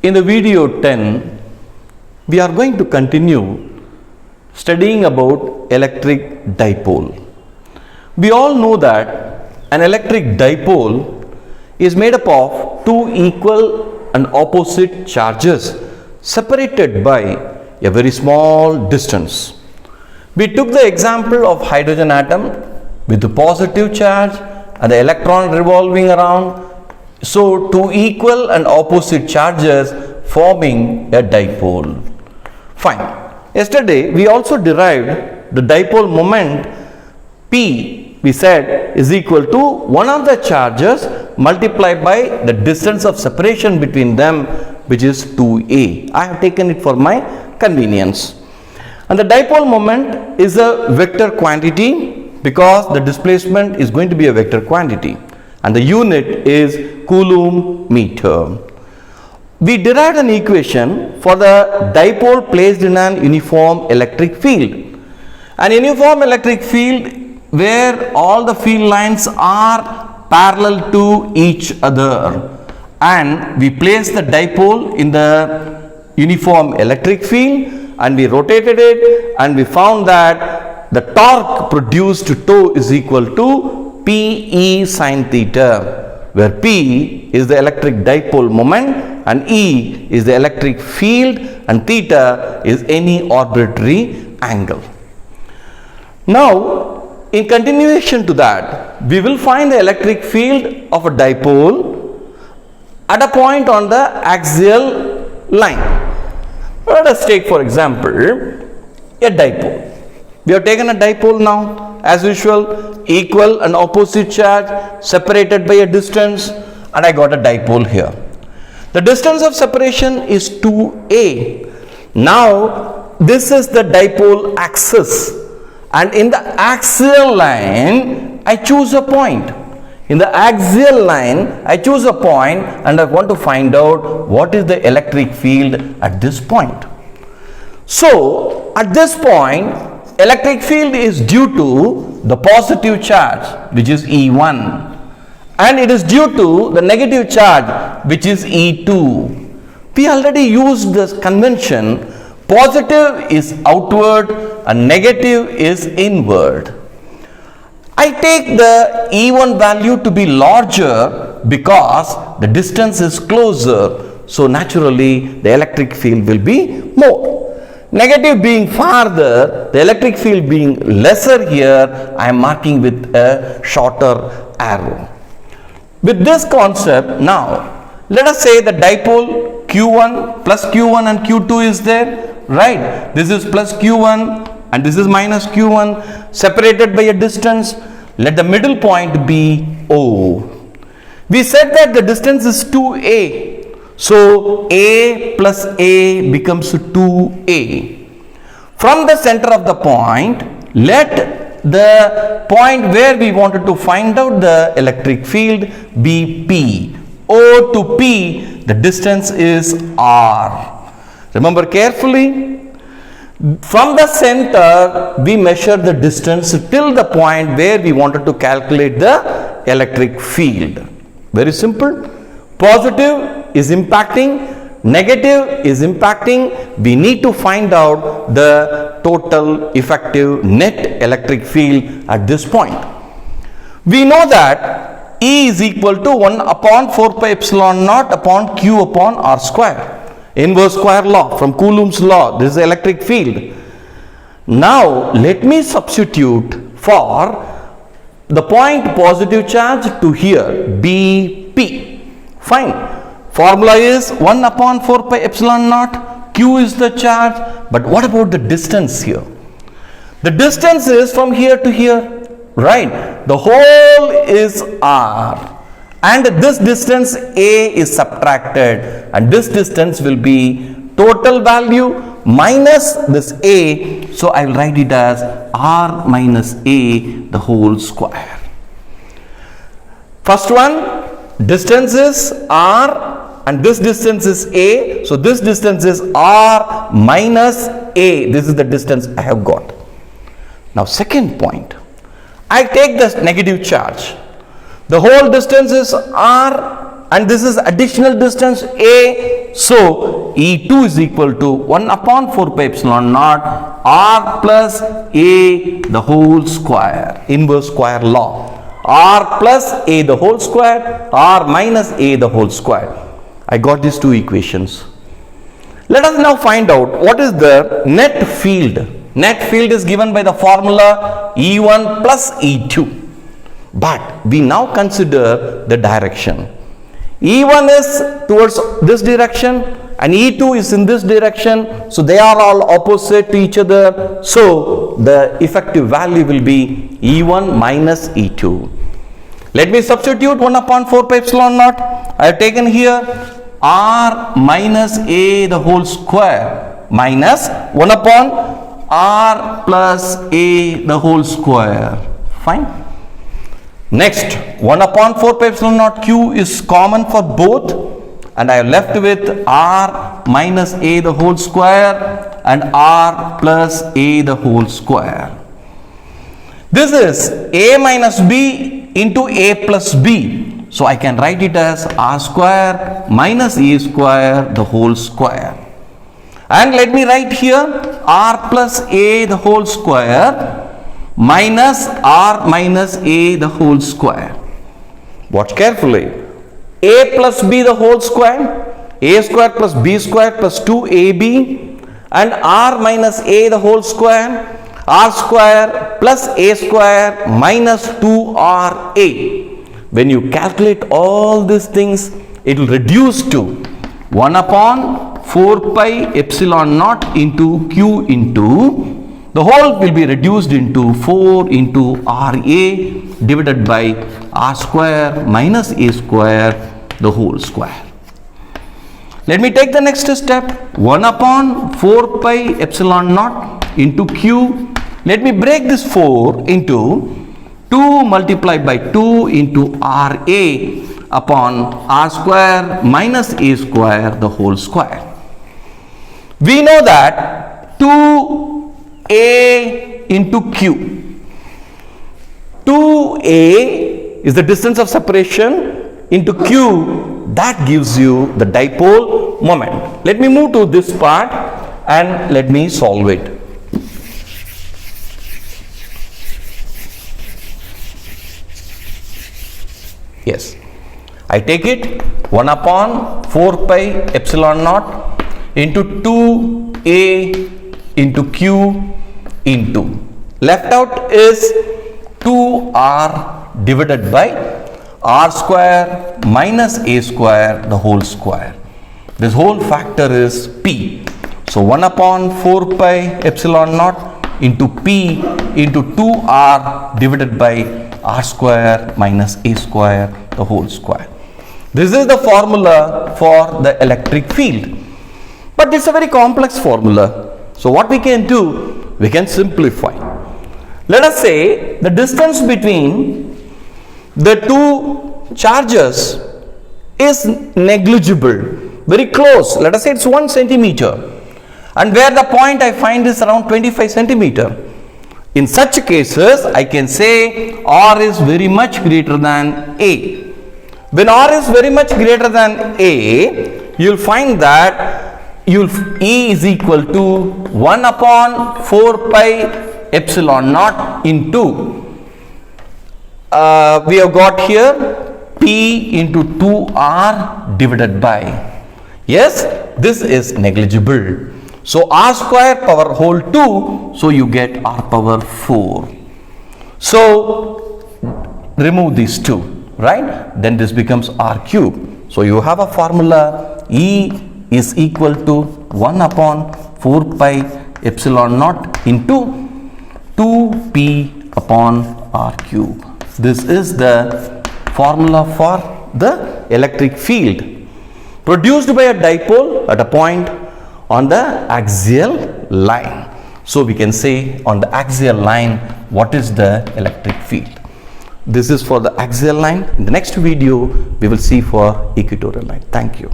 In the video 10, we are going to continue studying about electric dipole. We all know that an electric dipole is made up of two equal and opposite charges separated by a very small distance. We took the example of hydrogen atom with the positive charge and the electron revolving around. So, two equal and opposite charges forming a dipole. Fine. Yesterday, we also derived the dipole moment P, we said, is equal to one of the charges multiplied by the distance of separation between them, which is 2a. I have taken it for my convenience. And the dipole moment is a vector quantity because the displacement is going to be a vector quantity. And the unit is Coulomb meter. We derived an equation for the dipole placed in an uniform electric field. An uniform electric field where all the field lines are parallel to each other, and we placed the dipole in the uniform electric field and we rotated it, and we found that the torque produced to tau is equal to Pe sin theta, where P is the electric dipole moment and E is the electric field and theta is any arbitrary angle. Now, in continuation to that, we will find the electric field of a dipole at a point on the axial line. Let us take, for example, a dipole. We have taken a dipole now. As usual, equal and opposite charge separated by a distance, and I got a dipole here. The distance of separation is 2a. Now, this is the dipole axis, and in the axial line, I choose a point. In the axial line, I choose a point and I want to find out what is the electric field at this point. So, at this point, electric field is due to the positive charge, which is E1, and it is due to the negative charge, which is E2. We already used this convention. Positive is outward and negative is inward. I take the E1 value to be larger because the distance is closer, so naturally the electric field will be more. Negative being farther, the electric field being lesser here, I am marking with a shorter arrow. With this concept, now let us say the dipole Q1 plus Q1 and Q2 is there, right? This is plus Q1 and this is minus Q1 separated by a distance. Let the middle point be O. We said that the distance is 2a. So, A plus A becomes 2A. From the center of the point, let the point where we wanted to find out the electric field be P. O to P, the distance is R. Remember carefully, from the center, we measure the distance till the point where we wanted to calculate the electric field. Very simple. Positive is impacting, negative is impacting. We need to find out the total effective net electric field at this point. We know that E is equal to 1 upon 4 pi epsilon naught upon Q upon R square. Inverse square law from Coulomb's law. This is the electric field. Now, let me substitute for the point positive charge to here, BP. Fine. Formula is 1 upon 4 pi epsilon naught. Q is the charge. But what about the distance here? The distance is from here to here, right? The whole is R. And this distance A is subtracted. And this distance will be total value minus this A. So I will write it as R minus A the whole square. First one, distance is R and this distance is A. So this distance is R minus A. This is the distance I have got. Now second point, I take this negative charge. The whole distance is R and this is additional distance A So E2 is equal to 1 upon 4 pi epsilon naught R plus A the whole square, inverse square law. R plus A the whole square, R minus A the whole square. I got these two equations. Let us now find out what is the net field. Net field is given by the formula E1 plus E2. But we now consider the direction. E1 is towards this direction and E2 is in this direction. So they are all opposite to each other. So the effective value will be E1 minus E2. Let me substitute 1 upon 4 pi epsilon naught. I have taken here R minus A the whole square minus 1 upon R plus A the whole square. Fine. Next, 1 upon 4 pi epsilon naught Q is common for both, and I am left with R minus A the whole square and R plus A the whole square. This is A minus B into A plus B. So I can write it as R square minus A square the whole square. And let me write here R plus A the whole square minus R minus A the whole square. Watch carefully. A plus B the whole square, A square plus B square plus 2AB, and R minus A the whole square, R square plus A square minus 2RA. When you calculate all these things, it will reduce to 1 upon 4 pi epsilon naught into Q into, the whole will be reduced into 4 into RA divided by R square minus A square the whole square. Let me take the next step. 1 upon 4 pi epsilon naught into Q. Let me break this 4 into 2 multiplied by 2 into RA upon R square minus A square the whole square. We know that 2A into Q. 2A is the distance of separation into Q, that gives you the dipole moment. Let me move to this part and let me solve it. Yes, I take it 1 upon 4 pi epsilon naught into 2A into Q into, left out is 2R divided by R square minus A square the whole square. This whole factor is P. So 1 upon 4 pi epsilon naught into P into 2R divided by R square minus A square the whole square. This is the formula for the electric field. But it's a very complex formula. So what we can do, we can simplify. Let us say the distance between the two charges is negligible, very close. Let us say it's 1 centimeter, and where the point I find is around 25 centimeter. In such cases, I can say R is very much greater than A. When R is very much greater than A, you will find that E is equal to 1 upon 4 pi epsilon naught into, we have got here P into 2R divided by, yes, this is negligible. So R square power whole 2, so you get R power 4. So remove these two, right? Then this becomes R cube. So you have a formula E is equal to 1 upon 4 pi epsilon naught into 2P upon R cube. This is the formula for the electric field produced by a dipole at a point on the axial line. So we can say on the axial line what is the electric field. This is for the axial line. In the next video we will see for equatorial line. Thank you.